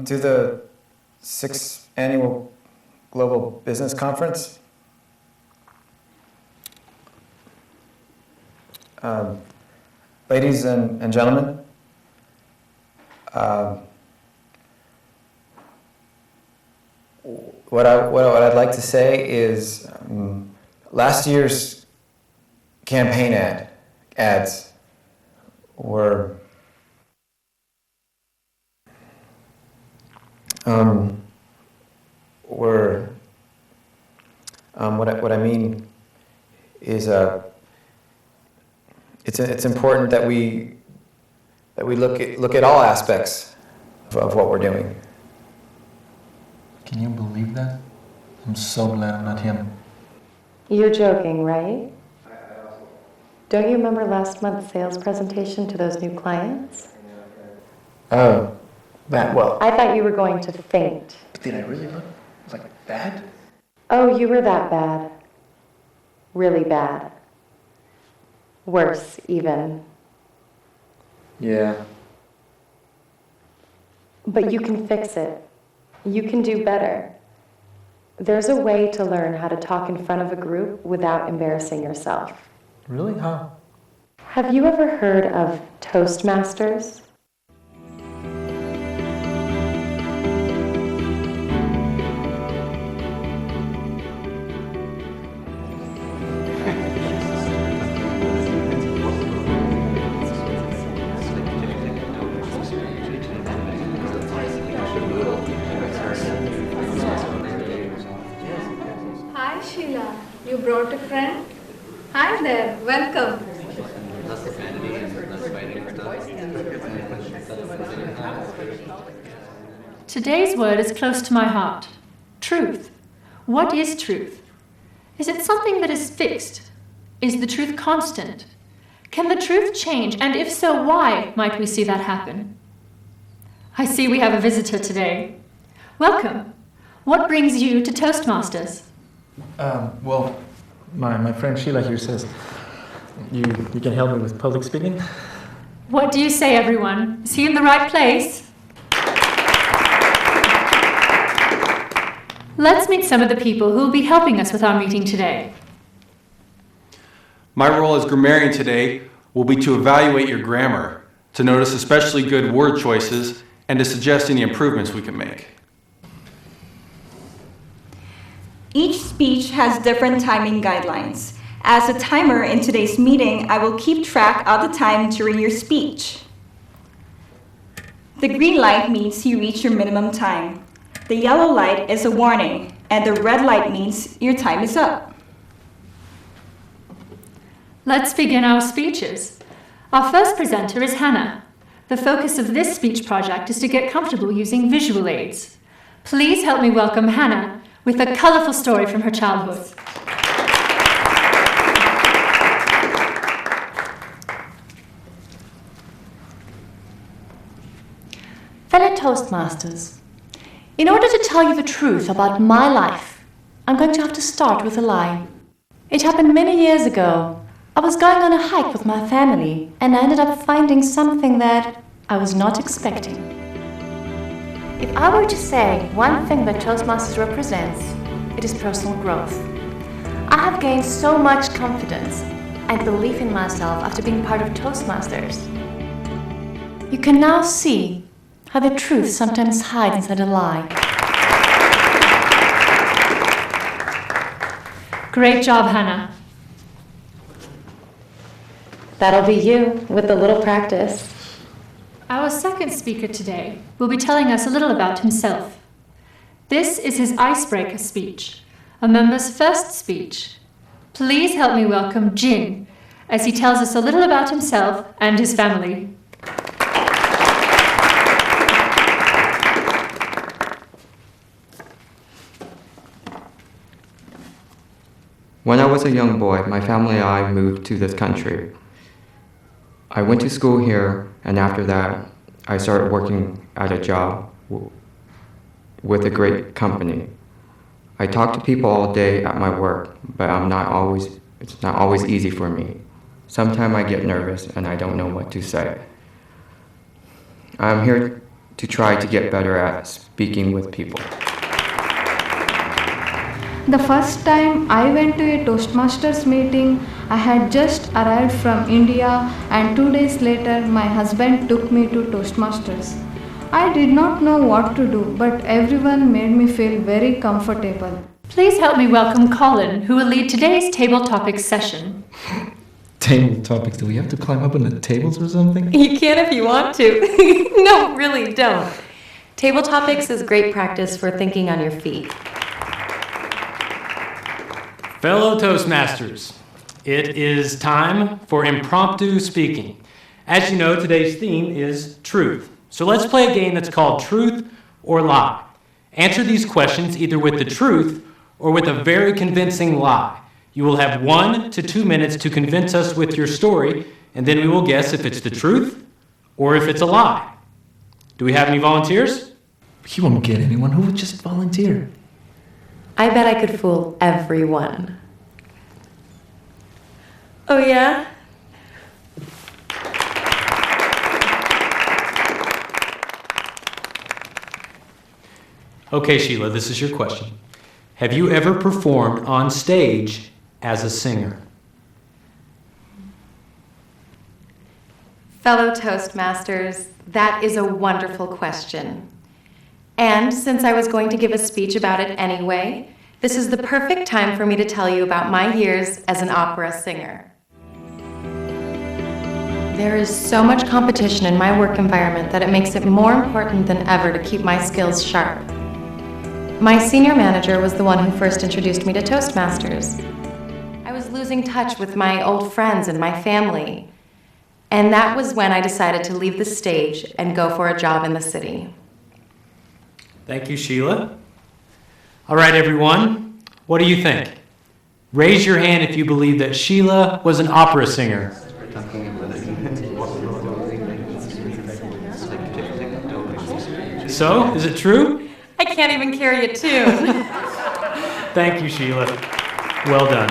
to the 6th Annual Global Business Conference. Ladies and gentlemen, what I'd like to say is last year's campaign ads were what I mean is it's important that we look at all aspects of what we're doing. Can you believe that? I'm so glad I'm not him. You're joking, right? Don't you remember last month's sales presentation to those new clients? Oh, that well. I thought you were going to faint. But did I really look like bad? Oh, you were that bad. Really bad. Worse, even. Yeah. But you can fix it. You can do better. There's a way to learn how to talk in front of a group without embarrassing yourself. Really? How? Have you ever heard of Toastmasters? Hi Sheila, you brought a friend? Hi there, welcome. Today's word is close to my heart. Truth. What is truth? Is it something that is fixed? Is the truth constant? Can the truth change? And if so, why might we see that happen? I see we have a visitor today. Welcome. What brings you to Toastmasters? Well, my friend Sheila here says you can help me with public speaking. What do you say, everyone? Is he in the right place? Let's meet some of the people who will be helping us with our meeting today. My role as grammarian today will be to evaluate your grammar, to notice especially good word choices, and to suggest any improvements we can make. Each speech has different timing guidelines. As a timer in today's meeting, I will keep track of the time during your speech. The green light means you reach your minimum time. The yellow light is a warning, and the red light means your time is up. Let's begin our speeches. Our first presenter is Hannah. The focus of this speech project is to get comfortable using visual aids. Please help me welcome Hannah with a colorful story from her childhood. Fellow Toastmasters, in order to tell you the truth about my life, I'm going to have to start with a lie. It happened many years ago. I was going on a hike with my family, and I ended up finding something that I was not expecting. If I were to say one thing that Toastmasters represents, it is personal growth. I have gained so much confidence and belief in myself after being part of Toastmasters. You can now see how the truth sometimes hides inside a lie. Great job, Hannah. That'll be you with a little practice. Our second speaker today will be telling us a little about himself. This is his icebreaker speech, a member's first speech. Please help me welcome Jin as he tells us a little about himself and his family. When I was a young boy, my family and I moved to this country. I went to school here, and after that, I started working at a job with a great company. I talk to people all day at my work, but it's not always easy for me. Sometimes I get nervous and I don't know what to say. I'm here to try to get better at speaking with people. The first time I went to a Toastmasters meeting, I had just arrived from India, and 2 days later my husband took me to Toastmasters. I did not know what to do, but everyone made me feel very comfortable. Please help me welcome Colin, who will lead today's table topics session. Table topics. Do we have to climb up on the tables or something? You can if you want to. No, really, don't. Table topics is great practice for thinking on your feet. Fellow Toastmasters, it is time for impromptu speaking. As you know, today's theme is truth. So let's play a game that's called Truth or Lie. Answer these questions either with the truth or with a very convincing lie. You will have 1 to 2 minutes to convince us with your story, and then we will guess if it's the truth or if it's a lie. Do we have any volunteers? He won't get anyone who would just volunteer. I bet I could fool everyone. Oh, yeah? Okay, Sheila, this is your question. Have you ever performed on stage as a singer? Fellow Toastmasters, that is a wonderful question. And since I was going to give a speech about it anyway, this is the perfect time for me to tell you about my years as an opera singer. There is so much competition in my work environment that it makes it more important than ever to keep my skills sharp. My senior manager was the one who first introduced me to Toastmasters. I was losing touch with my old friends and my family, and that was when I decided to leave the stage and go for a job in the city. Thank you, Sheila. All right, everyone, what do you think? Raise your hand if you believe that Sheila was an opera singer. So, is it true? I can't even carry a tune. Thank you, Sheila. Well done.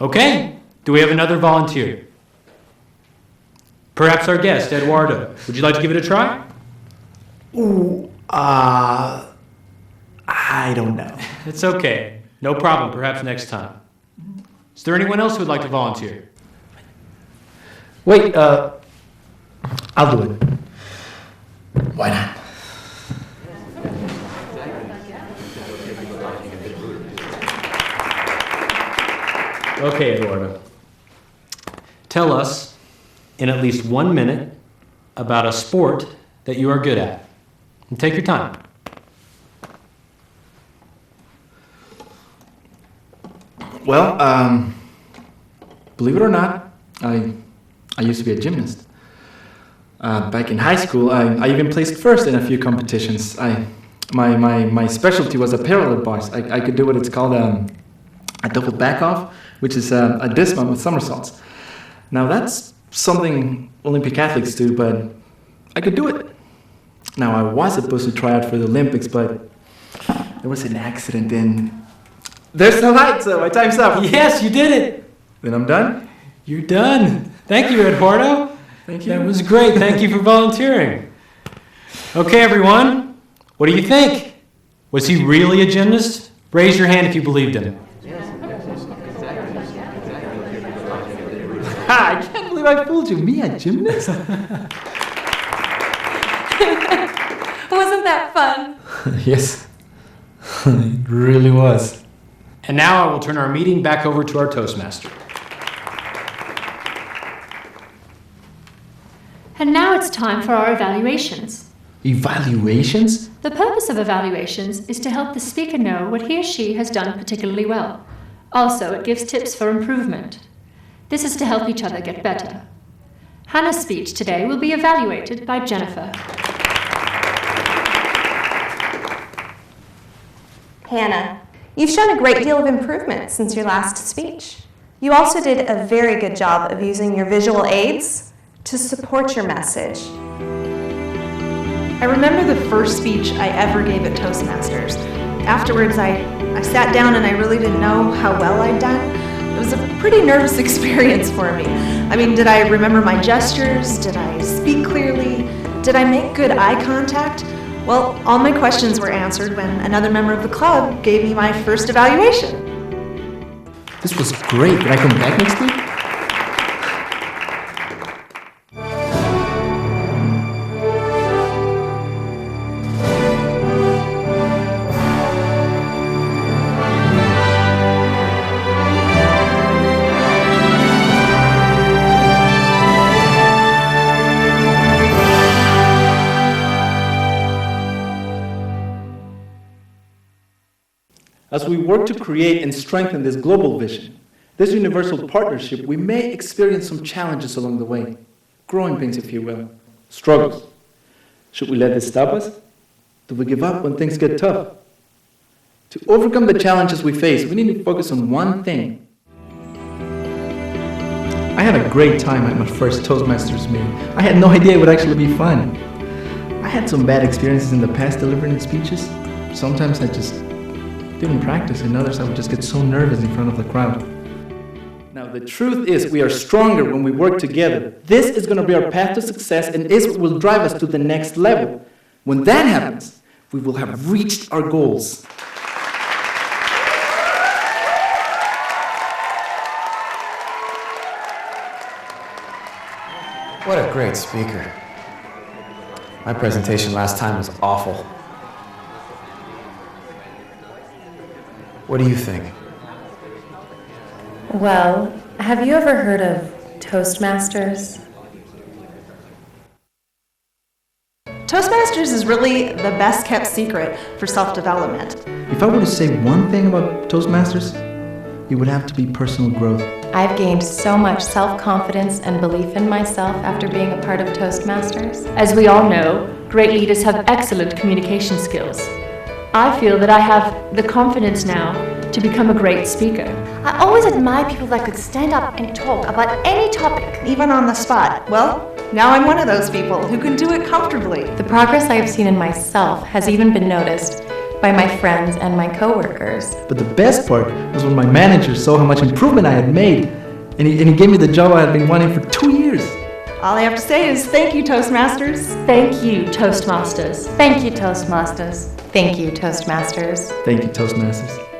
Okay, do we have another volunteer? Perhaps our guest, Eduardo. Would you like to give it a try? I don't know. It's okay. No problem. Perhaps next time. Is there anyone else who would like to volunteer? Wait, I'll do it. Why not? Okay, Eduardo. Tell us, in at least 1 minute, about a sport that you are good at. And take your time. Well, believe it or not, I used to be a gymnast. Back in high school, I even placed first in a few competitions. My specialty was a parallel bars. I could do what it's called a double back off, which is a dismount with somersaults. Now that's something Olympic athletes do, but I could do it. Now I was supposed to try out for the Olympics, but there was an accident and there's no height, so my time's up. Yes, you did it. Then I'm done? You're done. Thank you, Eduardo. Thank you. That was great. Thank you for volunteering. Okay, everyone. What do you think? Was he really a gymnast? Raise your hand if you believed him. I can't believe I fooled you. Me, a gymnast? Wasn't that fun? Yes, it really was. And now I will turn our meeting back over to our Toastmaster. And now it's time for our evaluations. Evaluations? The purpose of evaluations is to help the speaker know what he or she has done particularly well. Also, it gives tips for improvement. This is to help each other get better. Hannah's speech today will be evaluated by Jennifer. Hannah, you've shown a great deal of improvement since your last speech. You also did a very good job of using your visual aids to support your message. I remember the first speech I ever gave at Toastmasters. Afterwards, I sat down and I really didn't know how well I'd done. It was a pretty nervous experience for me. I mean, did I remember my gestures? Did I speak clearly? Did I make good eye contact? Well, all my questions were answered when another member of the club gave me my first evaluation. This was great. Can I come back next week? As we work to create and strengthen this global vision, this universal partnership, we may experience some challenges along the way. Growing pains, if you will. Struggles. Should we let this stop us? Do we give up when things get tough? To overcome the challenges we face, we need to focus on one thing. I had a great time at my first Toastmasters meeting. I had no idea it would actually be fun. I had some bad experiences in the past delivering speeches. Sometimes I just didn't practice, and others I would just get so nervous in front of the crowd. Now, the truth is we are stronger when we work together. This is going to be our path to success and is what will drive us to the next level. When that happens, we will have reached our goals. What a great speaker. My presentation last time was awful. What do you think? Well, have you ever heard of Toastmasters? Toastmasters is really the best kept secret for self-development. If I were to say one thing about Toastmasters, it would have to be personal growth. I've gained so much self-confidence and belief in myself after being a part of Toastmasters. As we all know, great leaders have excellent communication skills. I feel that I have the confidence now to become a great speaker. I always admire people that could stand up and talk about any topic. Even on the spot. Well, now I'm one of those people who can do it comfortably. The progress I have seen in myself has even been noticed by my friends and my coworkers. But the best part was when my manager saw how much improvement I had made, and he gave me the job I had been wanting for 2 years. All I have to say is thank you, Toastmasters. Thank you, Toastmasters. Thank you, Toastmasters. Thank you, Toastmasters. Thank you, Toastmasters.